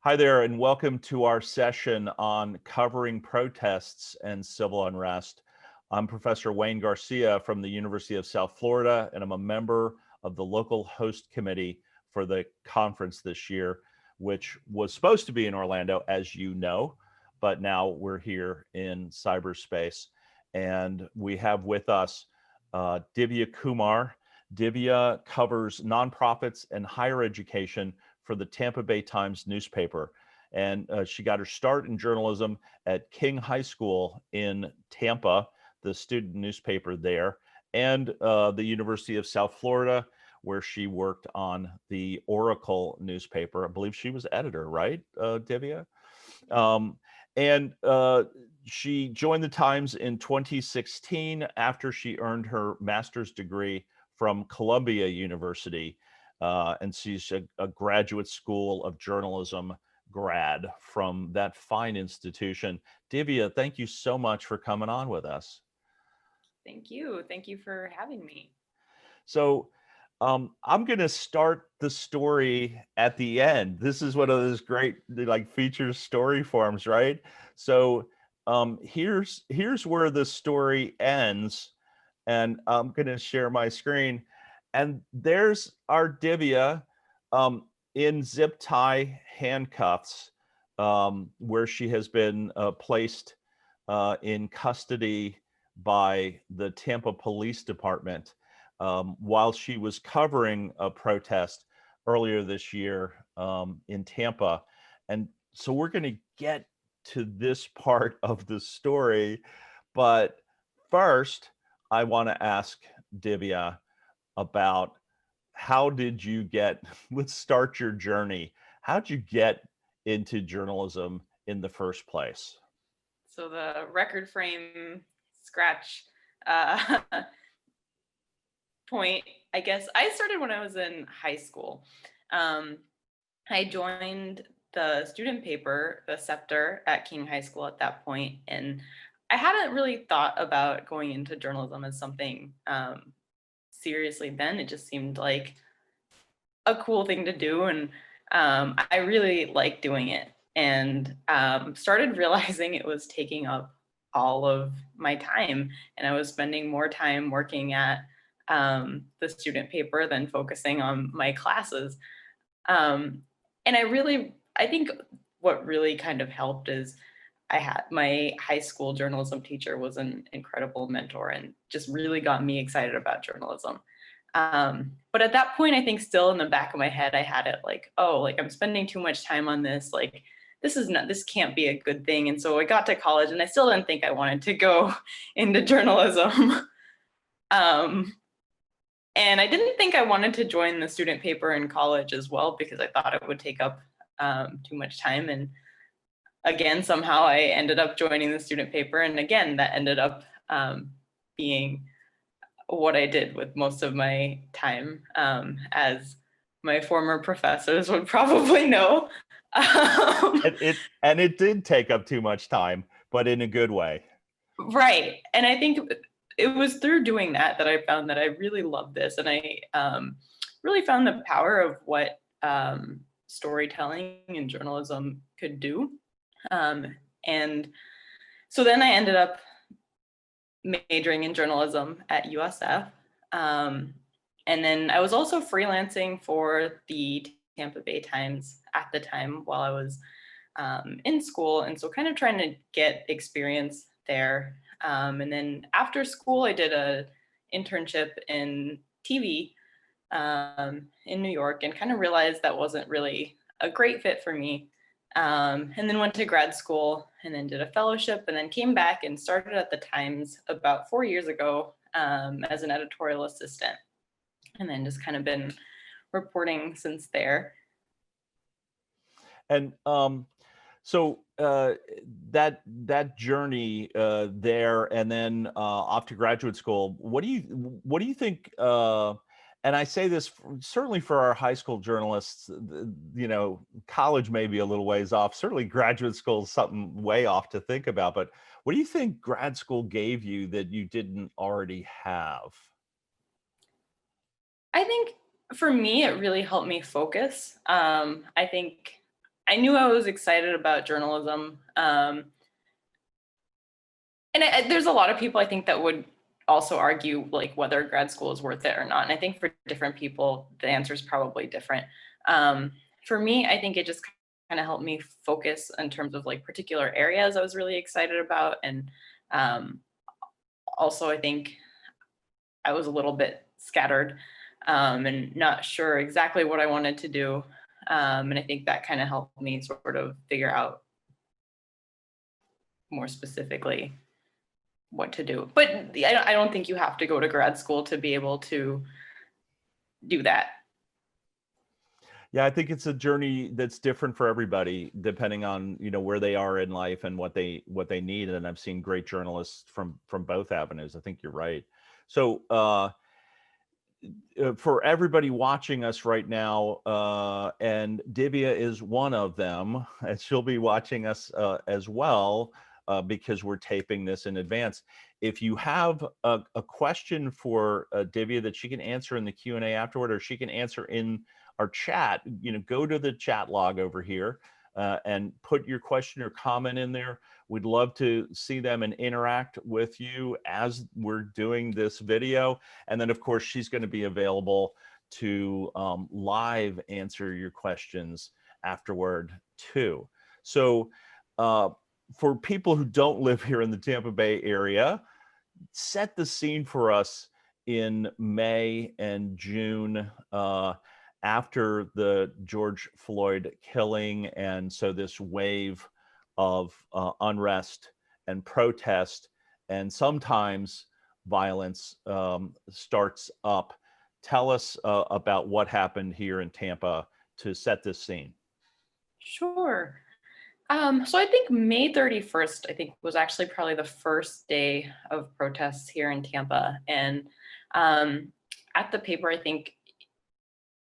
Hi there, and welcome to our session on covering protests and civil unrest. I'm Professor Wayne Garcia from the University of South Florida, and I'm a member of the local host committee for the conference this year, which was supposed to be in Orlando, as you know, but now we're here in cyberspace. And we have with us Divya Kumar. Divya covers nonprofits and higher education for the Tampa Bay Times newspaper. And she got her start in journalism at King High School in Tampa, the student newspaper there, and the University of South Florida, where she worked on the Oracle newspaper. I believe she was editor, right, Divya? And she joined the Times in 2016 after she earned her master's degree from Columbia University. And she's a graduate school of journalism grad from that fine institution. Divya, thank you so much for coming on with us. Thank you. Thank you for having me. So I'm going to start the story at the end. This is one of those great like feature story forms, right? So here's where the story ends, and I'm going to share my screen. And there's our Divya in zip tie handcuffs, where she has been placed in custody by the Tampa Police Department while she was covering a protest earlier this year in Tampa. And so we're going to get to this part of the story. But first, I want to ask Divya about how did you get, let's start your journey. How'd you get into journalism in the first place? So the record frame scratch uh, point, I guess I started when I was in high school. Um, I joined the student paper, the Scepter, at King High School at that point, and I hadn't really thought about going into journalism as something seriously then. It just seemed like a cool thing to do, and I really liked doing it, and started realizing it was taking up all of my time, and I was spending more time working at the student paper than focusing on my classes. And I think what really kind of helped is I had my high school journalism teacher was an incredible mentor and just really got me excited about journalism. But at that point, I think still in the back of my head, I had it like, oh, like I'm spending too much time on this. Like this can't be a good thing. And so I got to college and I still didn't think I wanted to go into journalism. um, and I didn't think I wanted to join the student paper in college as well, because I thought it would take up too much time. And again, somehow I ended up joining the student paper. And again, that ended up being what I did with most of my time, as my former professors would probably know. And it did take up too much time, but in a good way. Right. And I think it was through doing that that I found that I really loved this. And I really found the power of what storytelling and journalism could do. And so then I ended up majoring in journalism at USF. And then I was also freelancing for the Tampa Bay Times at the time while I was in school. And so kind of trying to get experience there. And then after school, I did an internship in TV in New York and kind of realized that wasn't really a great fit for me. And then went to grad school and then did a fellowship and then came back and started at the Times about 4 years ago as an editorial assistant. And then just kind of been reporting since there. And so that journey there, and then off to graduate school. What do you think? And I say this certainly for our high school journalists. You know, college may be a little ways off. Certainly, graduate school is something way off to think about. But what do you think grad school gave you that you didn't already have? I think for me, it really helped me focus. I think I knew I was excited about journalism. And there's a lot of people I think that would also argue like whether grad school is worth it or not. And I think for different people, the answer is probably different. For me, I think it just kind of helped me focus in terms of like particular areas I was really excited about. And also, I think I was a little bit scattered and not sure exactly what I wanted to do. And I think that kind of helped me sort of figure out more specifically what to do. But I don't think you have to go to grad school to be able to do that. Yeah, I think it's a journey that's different for everybody, depending on where they are in life and what they need. And I've seen great journalists from both avenues. I think you're right. So for everybody watching us right now, and Divya is one of them, and she'll be watching us as well, because we're taping this in advance. If you have a question for Divya that she can answer in the Q&A afterward, or she can answer in our chat, go to the chat log over here and put your question or comment in there. We'd love to see them and interact with you as we're doing this video. And then, of course, she's going to be available to live answer your questions afterward, too. So for people who don't live here in the Tampa Bay area, set the scene for us in May and June after the George Floyd killing. And so this wave of unrest and protest, and sometimes violence starts up. Tell us about what happened here in Tampa to set this scene. Sure. So I think May 31st, I think, was actually probably the first day of protests here in Tampa. And at the paper, I think,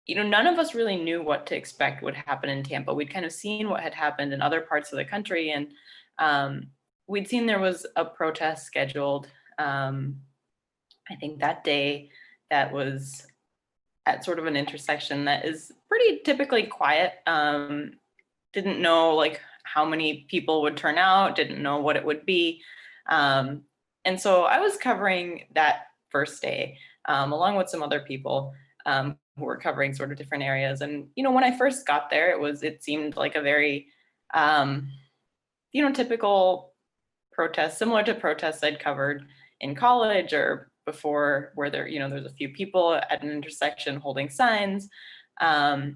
none of us really knew what to expect would happen in Tampa. We'd kind of seen what had happened in other parts of the country, and we'd seen there was a protest scheduled, I think that day, that was at sort of an intersection that is pretty typically quiet. Didn't know like how many people would turn out, didn't know what it would be. And so I was covering that first day along with some other people who were covering sort of different areas. And, when I first got there, it seemed like a very, typical protest, similar to protests I'd covered in college or before, where there's a few people at an intersection holding signs. And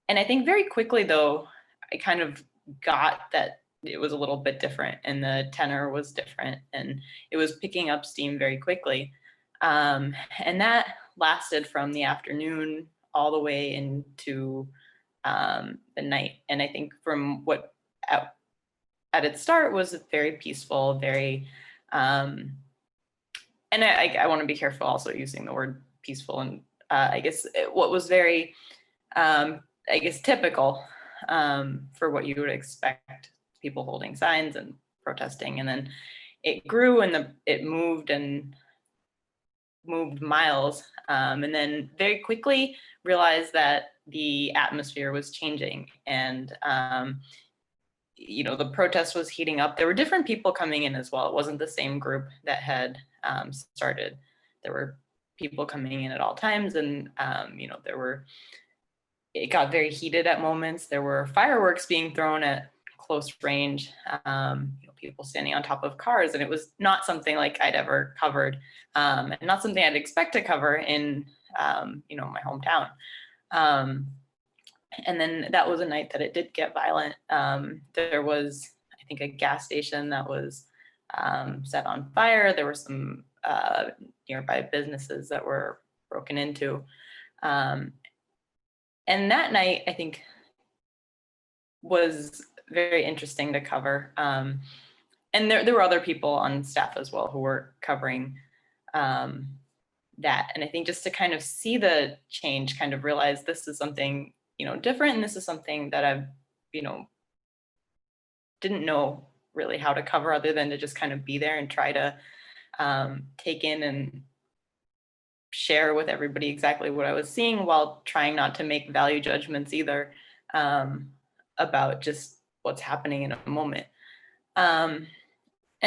I think very quickly, though, I kind of got that it was a little bit different and the tenor was different and it was picking up steam very quickly. And that lasted from the afternoon all the way into the night. And I think from what at its start was very peaceful, very, and I want to be careful also using the word peaceful. And I guess what was very, typical for what you would expect, people holding signs and protesting. And then it grew and it moved miles. And then very quickly realized that the atmosphere was changing and, the protest was heating up. There were different people coming in as well. It wasn't the same group that had started. There were people coming in at all times and, it got very heated at moments. There were fireworks being thrown at close range, people standing on top of cars. And it was not something like I'd ever covered, and not something I'd expect to cover in, my hometown. And then that was a night that it did get violent. There was, I think, a gas station that was set on fire. There were some nearby businesses that were broken into. And that night, I think, was very interesting to cover. And there were other people on staff as well who were covering that. And I think just to kind of see the change, kind of realize this is something, different. And this is something that I've, didn't know really how to cover other than to just kind of be there and try to take in and share with everybody exactly what I was seeing while trying not to make value judgments either. about just what's happening in a moment. And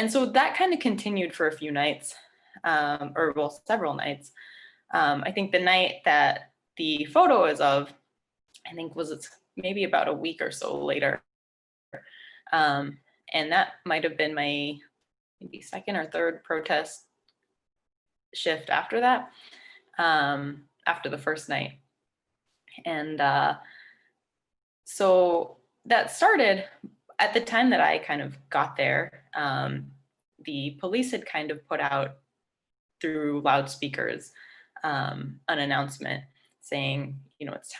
so that kind of continued for a few nights, or well, several nights. I think the night that the photo is of, I think was maybe about a week or so later. And that might have been my maybe second or third protest shift after that, after the first night. And so that started at the time that I kind of got there. The police had kind of put out through loudspeakers an announcement saying, it's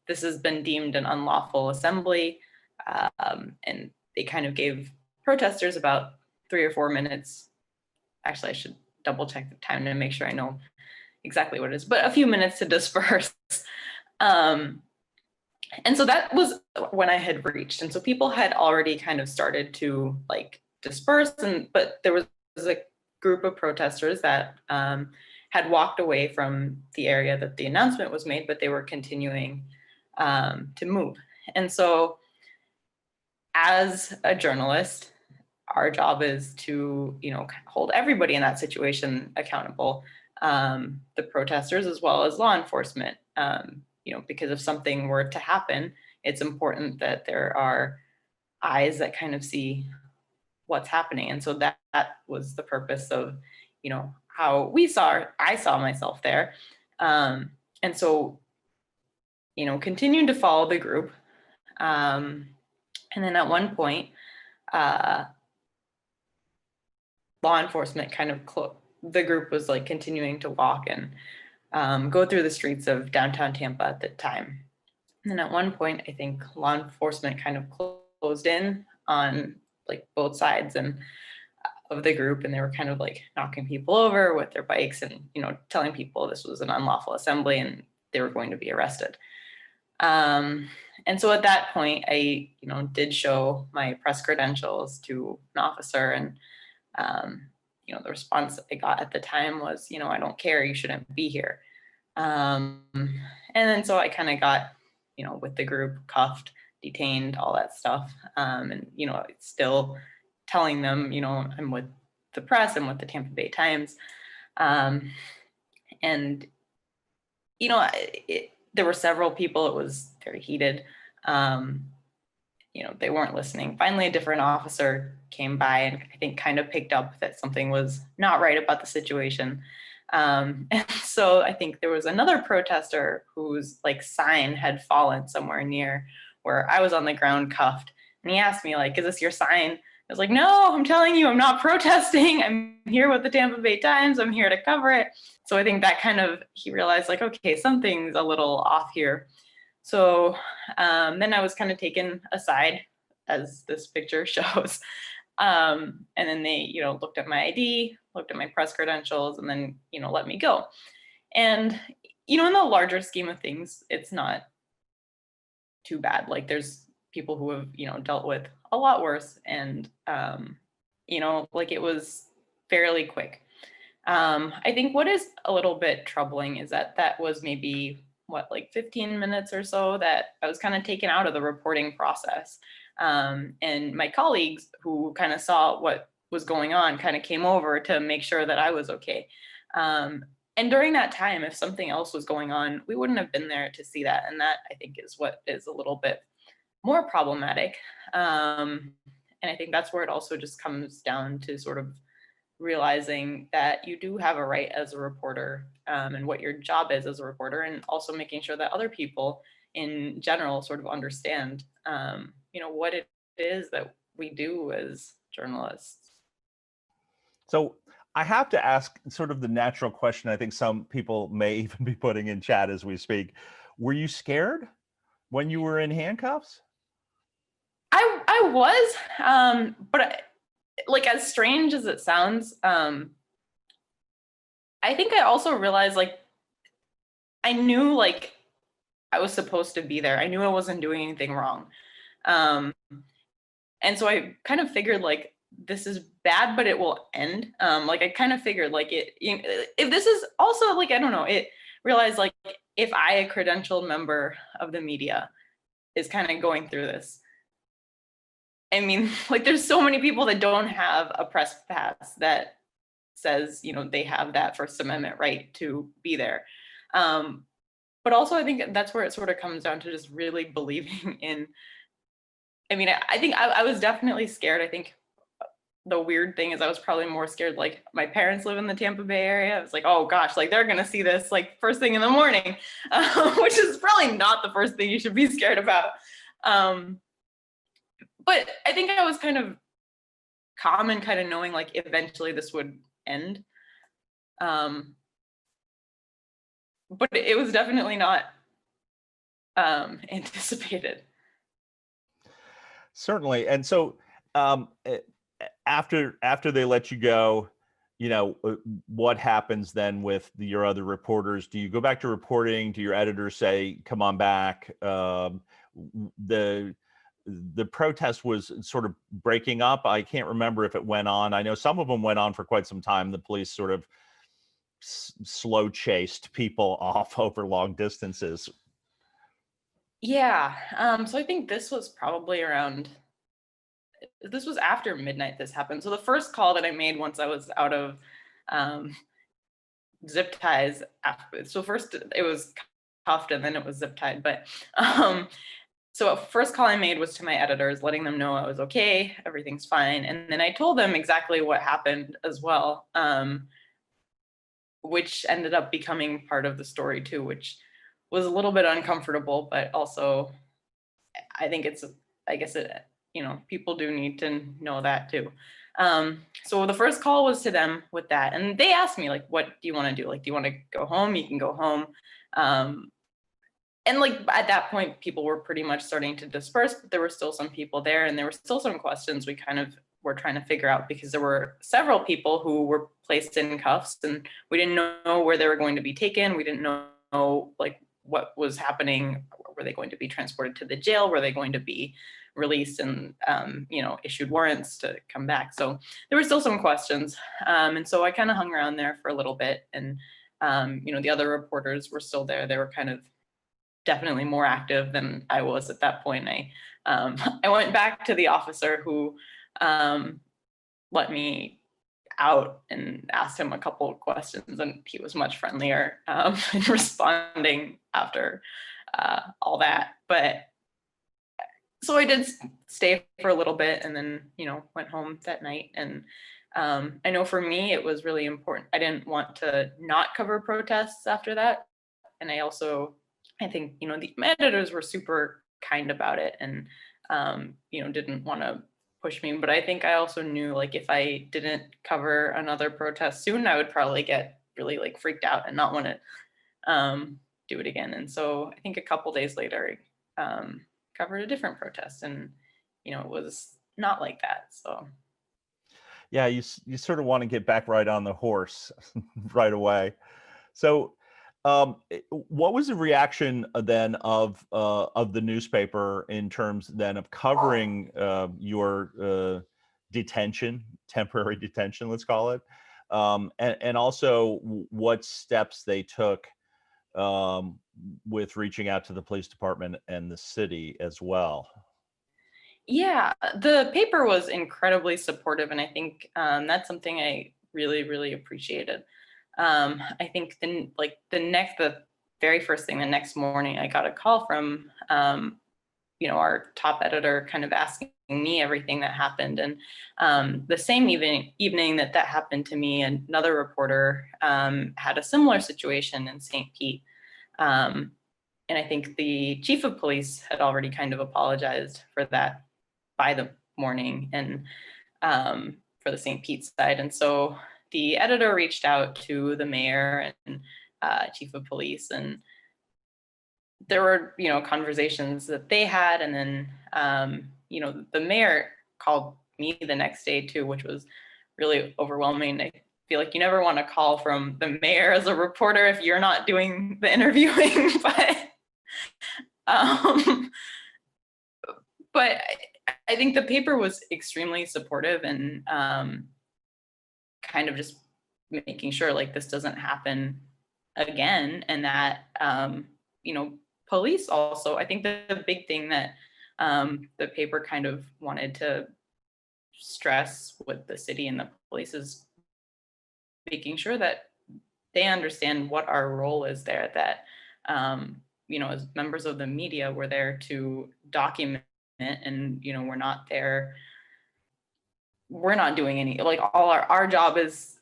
this has been deemed an unlawful assembly, and they kind of gave protesters about 3 or 4 minutes. Actually, I should double check the time to make sure I know exactly what it is, but a few minutes to disperse. And so that was when I had reached. And so people had already kind of started to like disperse, but there was a group of protesters that had walked away from the area that the announcement was made, but they were continuing to move. And so as a journalist, our job is to, hold everybody in that situation accountable, the protesters as well as law enforcement, because if something were to happen, it's important that there are eyes that kind of see what's happening. And so that was the purpose of, how I saw myself there. And so, continued to follow the group. And then at one point, law enforcement kind of the group was like continuing to walk and go through the streets of downtown Tampa at the time. And then at one point, I think law enforcement kind of closed in on like both sides of the group, and they were kind of like knocking people over with their bikes and, telling people this was an unlawful assembly and they were going to be arrested. And so at that point, I, did show my press credentials to an officer, and the response I got at the time was, I don't care, you shouldn't be here. And then so I kind of got, with the group, cuffed, detained, all that stuff. And, still telling them, I'm with the press and with the Tampa Bay Times. And, there were several people, it was very heated. They weren't listening. Finally, a different officer came by and I think kind of picked up that something was not right about the situation. And so I think there was another protester whose like sign had fallen somewhere near where I was on the ground cuffed. And he asked me like, is this your sign? I was like, no, I'm telling you, I'm not protesting. I'm here with the Tampa Bay Times. I'm here to cover it. So I think that kind of, he realized like, okay, something's a little off here. So then I was kind of taken aside, as this picture shows. And then they, looked at my ID, looked at my press credentials, and then, let me go. And, in the larger scheme of things, it's not too bad. Like there's people who have, dealt with a lot worse. And, like it was fairly quick. I think what is a little bit troubling is that was maybe like 15 minutes or so that I was kind of taken out of the reporting process. And my colleagues who kind of saw what was going on kind of came over to make sure that I was okay. And during that time, if something else was going on, we wouldn't have been there to see that. And that I think is what is a little bit more problematic. And I think that's where it also just comes down to sort of realizing that you do have a right as a reporter, and what your job is as a reporter, and also making sure that other people in general sort of understand, what it is that we do as journalists. So I have to ask sort of the natural question I think some people may even be putting in chat as we speak. Were you scared when you were in handcuffs? I was, but like as strange as it sounds, I think I also realized like I knew like I was supposed to be there. I knew I wasn't doing anything wrong. And so I kind of figured like this is bad, but it will end. Like I kind of figured like if this is also like, I don't know, it realized like if I, a credentialed member of the media, is kind of going through this. I mean, like there's so many people that don't have a press pass that says, they have that First Amendment right to be there. But also I think that's where it sort of comes down to just really believing in, I mean, I think I was definitely scared. I think the weird thing is I was probably more scared, like my parents live in the Tampa Bay area. I was like, oh gosh, like they're gonna see this like first thing in the morning, which is probably not the first thing you should be scared about. But I think I was kind of calm and kind of knowing like eventually this would end. But it was definitely not anticipated. Certainly. And so after they let you go, what happens then with your other reporters? Do you go back to reporting? Do your editors say, come on back? The protest was sort of breaking up. I can't remember if it went on. I know some of them went on for quite some time. The police sort of slow chased people off over long distances. Yeah. So I think this was probably this was after midnight this happened. So the first call that I made once I was out of zip ties, so first it was cuffed and then it was zip tied. But so first call I made was to my editors, letting them know I was okay, everything's fine. And then I told them exactly what happened as well, which ended up becoming part of the story too, which was a little bit uncomfortable, but also I think I guess people do need to know that too. So the first call was to them with that. And they asked me, like, what do you want to do? Like, do you want to go home? You can go home. And like at that point, people were pretty much starting to disperse, but there were still some people there and there were still some questions we kind of were trying to figure out, because there were several people who were placed in cuffs and we didn't know where they were going to be taken. We didn't know like what was happening. Were they going to be transported to the jail? Were they going to be released and issued warrants to come back? So there were still some questions. And so I kind of hung around there for a little bit. And the other reporters were still there. They were kind of definitely more active than I was at that point. I went back to the officer who let me out and asked him a couple of questions, and he was much friendlier in responding after all that. But so I did stay for a little bit and then went home that night. And I know for me it was really important. I didn't want to not cover protests after that. And I think my editors were super kind about it and didn't want to push me. But I think I also knew, like, if I didn't cover another protest soon, I would probably get really like freaked out and not want to do it again. And so I think a couple days later, covered a different protest, and it was not like that. So yeah, you sort of want to get back right on the horse right away. So what was the reaction then of the newspaper in terms then of covering your detention, temporary detention, let's call it, and also what steps they took with reaching out to the police department and the city as well? yeah, the paper was incredibly supportive, and I think that's something I really, really appreciated. I think the very first thing, the next morning, I got a call from our top editor, kind of asking me everything that happened. And the same evening that happened to me, another reporter had a similar situation in St. Pete. And I think the chief of police had already kind of apologized for that by the morning, and for the St. Pete side. And so the editor reached out to the mayor and chief of police, and there were conversations that they had. And then the mayor called me the next day too, which was really overwhelming. I feel like you never want to call from the mayor as a reporter if you're not doing the interviewing. But I think the paper was extremely supportive and kind of just making sure like this doesn't happen again, and that police also. I think the big thing that the paper kind of wanted to stress with the city and the police is making sure that they understand what our role is there, that as members of the media, we're there to document, and we're not doing any, like, all our job is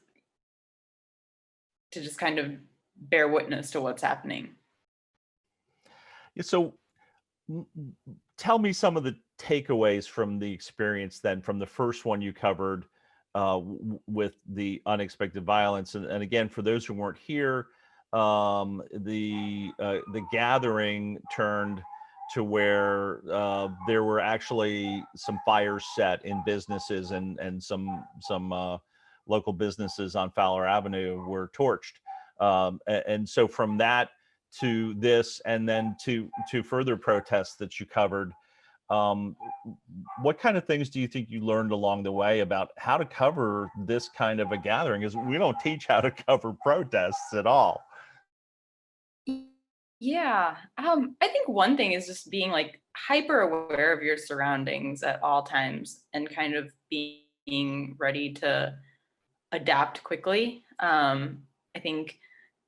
to just kind of bear witness to what's happening. Yeah, so tell me some of the takeaways from the experience then, from the first one you covered with the unexpected violence. And again, for those who weren't here, the gathering turned to where there were actually some fires set in businesses, and some local businesses on Fowler Avenue were torched. And so from that to this, and then to further protests that you covered, what kind of things do you think you learned along the way about how to cover this kind of a gathering? Because we don't teach how to cover protests at all. Yeah, I think one thing is just being like hyper aware of your surroundings at all times, and kind of being ready to adapt quickly. I think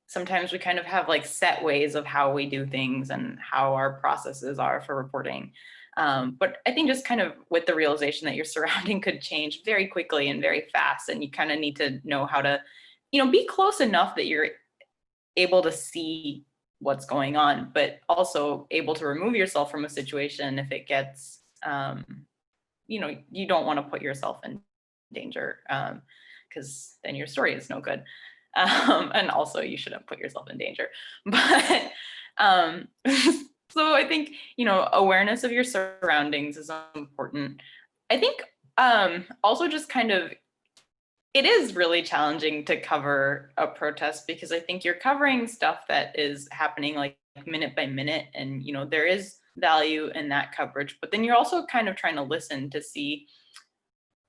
sometimes we kind of have like set ways of how we do things and how our processes are for reporting. But I think just kind of with the realization that your surrounding could change very quickly and very fast, and you kind of need to know how to, be close enough that you're able to see what's going on, but also able to remove yourself from a situation if it gets, you don't want to put yourself in danger, because then your story is no good. And also you shouldn't put yourself in danger. But so I think, awareness of your surroundings is important. I think also just kind of, it is really challenging to cover a protest, because I think you're covering stuff that is happening like minute by minute, and there is value in that coverage, but then you're also kind of trying to listen to see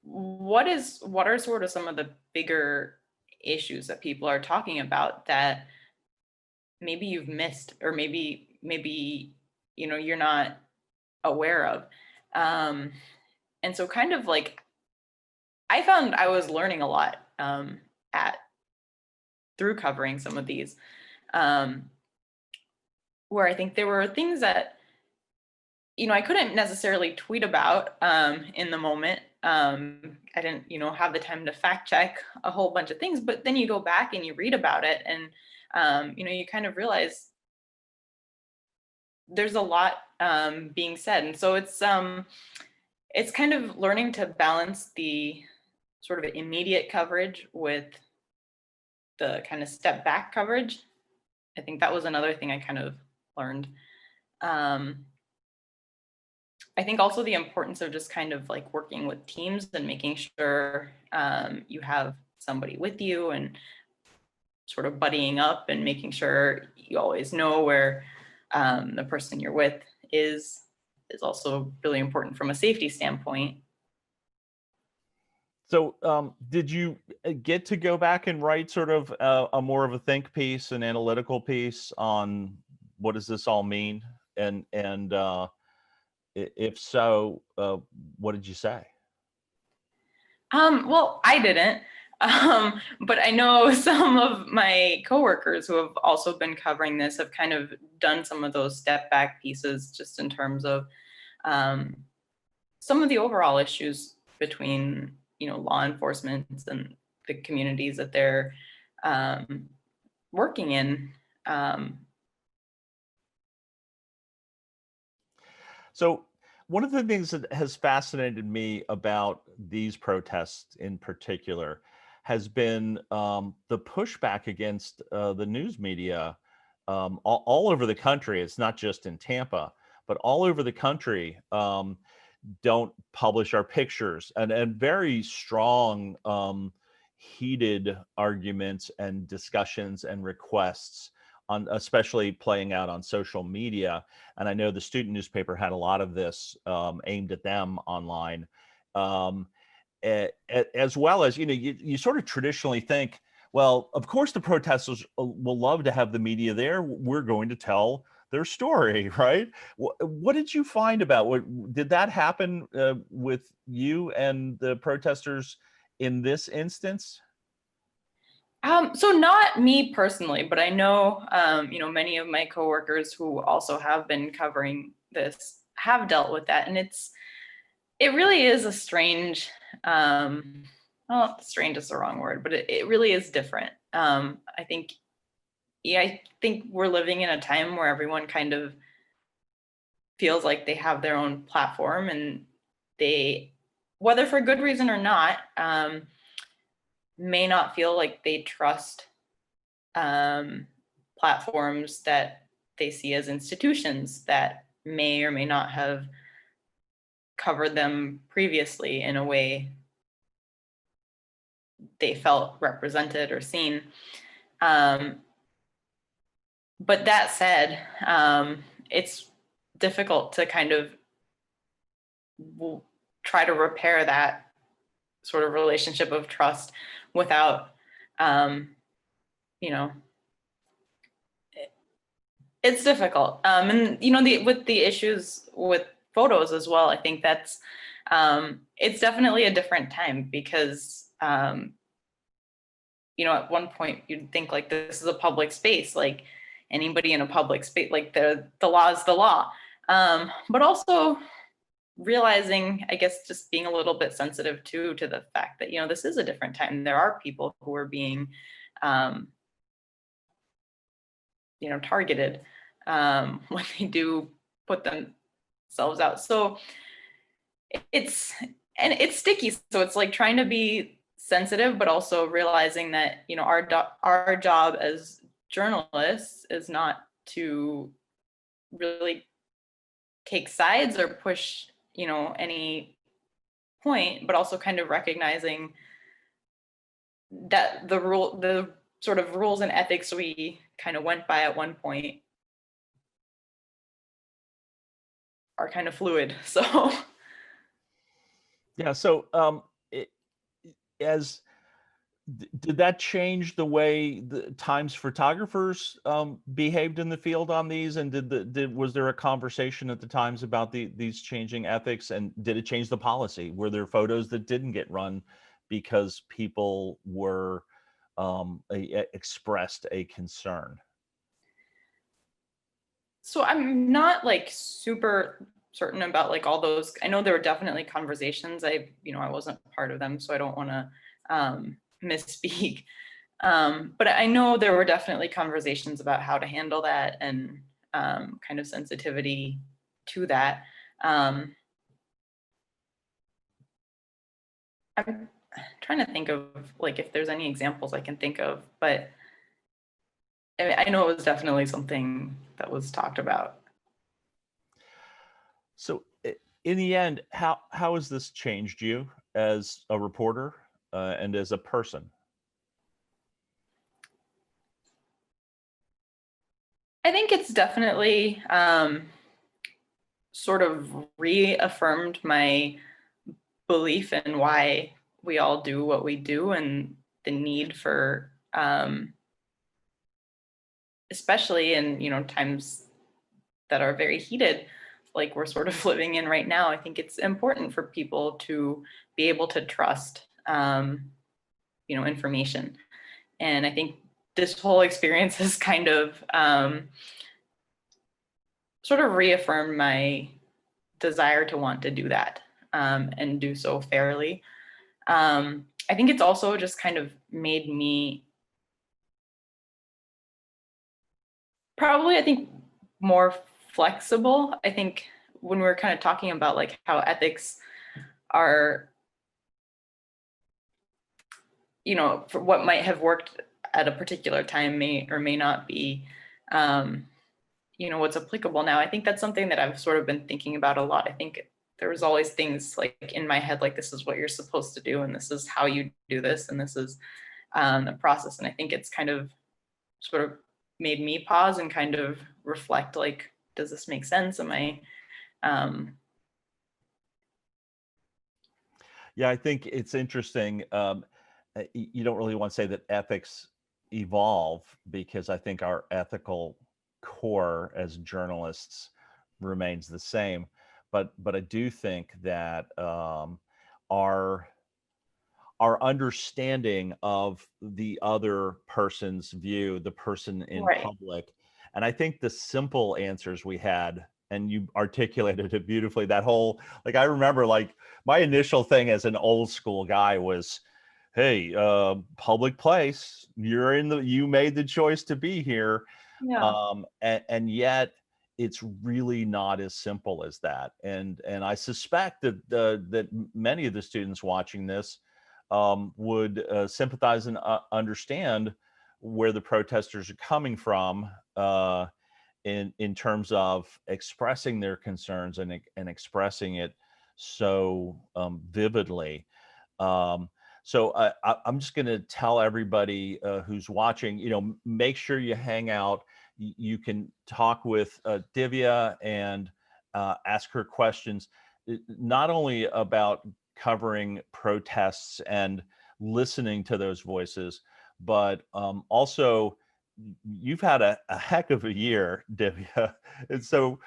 what are sort of some of the bigger issues that people are talking about that maybe you've missed, or maybe you're not aware of. And so kind of like, I found I was learning a lot through covering some of these, where I think there were things that I couldn't necessarily tweet about in the moment. I didn't have the time to fact check a whole bunch of things, but then you go back and you read about it, and you kind of realize there's a lot being said. And so it's kind of learning to balance the sort of immediate coverage with the kind of step back coverage. I think that was another thing I kind of learned. I think also the importance of just kind of like working with teams and making sure you have somebody with you, and sort of buddying up and making sure you always know where the person you're with is also really important from a safety standpoint. So did you get to go back and write sort of a more of a think piece, an analytical piece on what does this all mean? And if so, what did you say? Well, I didn't, but I know some of my coworkers who have also been covering this have kind of done some of those step back pieces, just in terms of some of the overall issues between law enforcement and the communities that they're working in. So one of the things that has fascinated me about these protests in particular has been the pushback against the news media all over the country. It's not just in Tampa, but all over the country. Don't publish our pictures, and very strong, heated arguments and discussions and requests on, especially playing out on social media. And I know the student newspaper had a lot of this aimed at them online, as well as, you sort of traditionally think, well, of course the protesters will love to have the media there. We're going to tell their story, right? What did you find about what did that happen with you and the protesters in this instance? So not me personally, but I know, many of my coworkers who also have been covering this have dealt with that, and it really is a strange, well, strange is the wrong word, but it really is different. I think we're living in a time where everyone kind of feels like they have their own platform, and they, whether for good reason or not, may not feel like they trust platforms that they see as institutions that may or may not have covered them previously in a way they felt represented or seen. Um, but that said, it's difficult to kind of try to repair that sort of relationship of trust without, you know, it's difficult. And with the issues with photos as well, I think that's it's definitely a different time because at one point you'd think like this is a public space, like anybody in a public space, like the law is the law. But also realizing, I guess, just being a little bit sensitive too to the fact that this is a different time. There are people who are being targeted when they do put themselves out. So it's sticky. So it's like trying to be sensitive, but also realizing that our job as journalists is not to really take sides or push any point, but also kind of recognizing that the sort of rules and ethics we kind of went by at one point are kind of fluid. So Yeah. So, as did that change the way the Times photographers behaved in the field on these? And was there a conversation at the Times about these changing ethics? And did it change the policy? Were there photos that didn't get run because people were expressed a concern? So I'm not like super certain about like all those. I know there were definitely conversations. I wasn't part of them, so I don't want to misspeak. But I know there were definitely conversations about how to handle that and kind of sensitivity to that. I'm trying to think of like if there's any examples I can think of, but I know it was definitely something that was talked about. So, in the end, how has this changed you as a reporter and as a person? I think it's definitely sort of reaffirmed my belief in why we all do what we do and the need for, especially in times that are very heated, like we're sort of living in right now. I think it's important for people to be able to trust, information, and I think this whole experience has kind of sort of reaffirmed my desire to want to do that and do so fairly. I think it's also just kind of made me probably, I think, more flexible. I think when we were kind of talking about like how ethics are, for what might have worked at a particular time may or may not be, what's applicable now. I think that's something that I've sort of been thinking about a lot. I think there was always things like in my head, like this is what you're supposed to do, and this is how you do this, and this is the process. And I think it's kind of sort of made me pause and kind of reflect, like, does this make sense? Am I Yeah, I think it's interesting. You don't really want to say that ethics evolve because I think our ethical core as journalists remains the same. But I do think that our our understanding of the other person's view, the person in Right. public. And I think the simple answers we had, and you articulated it beautifully, that whole, like, I remember, like, my initial thing as an old school guy was, hey, public place, you made the choice to be here. Yeah. And yet it's really not as simple as that. And I suspect that many of the students watching this would sympathize and understand where the protesters are coming from, in terms of expressing their concerns and expressing it so vividly. Um, I'm just going to tell everybody who's watching, make sure you hang out. You can talk with Divya and ask her questions, not only about covering protests and listening to those voices, but also you've had a heck of a year, Divya. And so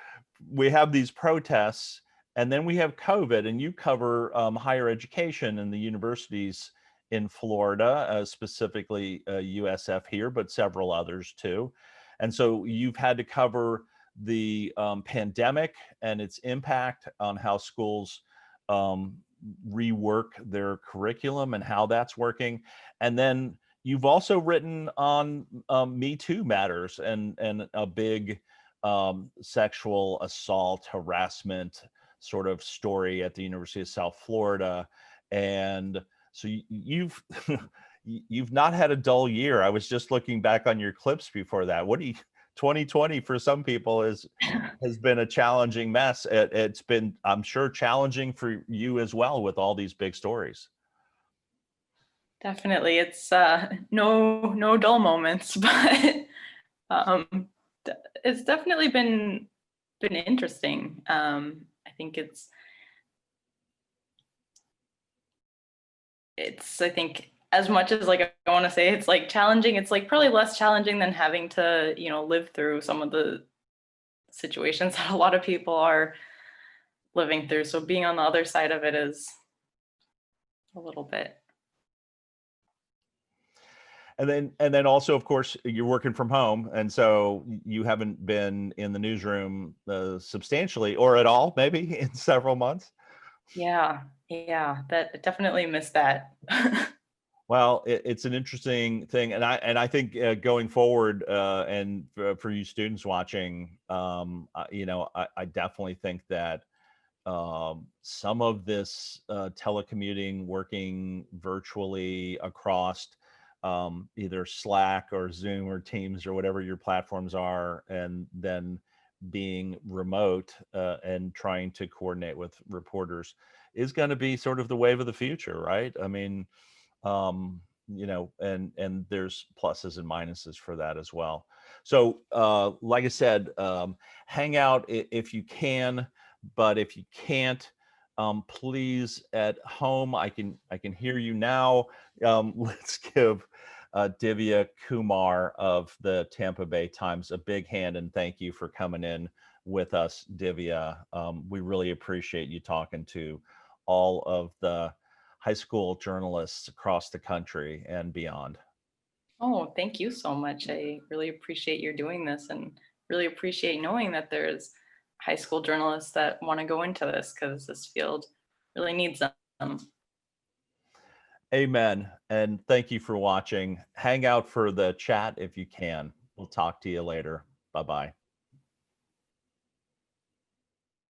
we have these protests, and then we have COVID, and you cover higher education and the universities in Florida, specifically USF here, but several others too. And so you've had to cover the pandemic and its impact on how schools rework their curriculum and how that's working. And then you've also written on Me Too matters and a big sexual assault, harassment sort of story at the University of South Florida. And so you've you've not had a dull year. I was just looking back on your clips before that. 2020 for some people has been a challenging mess. It's been, I'm sure, challenging for you as well with all these big stories. Definitely. It's no dull moments, but um, it's definitely been interesting. I think it's I think as much as like I want to say it's like challenging, it's like probably less challenging than having to, live through some of the situations that a lot of people are living through. So being on the other side of it is a little bit. And then also, of course, you're working from home, and so you haven't been in the newsroom substantially or at all, maybe in several months. Yeah, yeah, that definitely missed that. Well, it's an interesting thing, and I think going forward, and for you students watching, I definitely think that some of this telecommuting, working virtually across either Slack or Zoom or Teams or whatever your platforms are, and then being remote and trying to coordinate with reporters is going to be sort of the wave of the future, right? I mean, and there's pluses and minuses for that as well. So like I said, hang out if you can, but if you can't, please at home, I can hear you now. Let's give Divya Kumar of the Tampa Bay Times a big hand and thank you for coming in with us, Divya. We really appreciate you talking to all of the high school journalists across the country and beyond. Oh, thank you so much. I really appreciate your doing this and really appreciate knowing that there's high school journalists that want to go into this because this field really needs them. Amen. And thank you for watching. Hang out for the chat if you can. We'll talk to you later. Bye bye.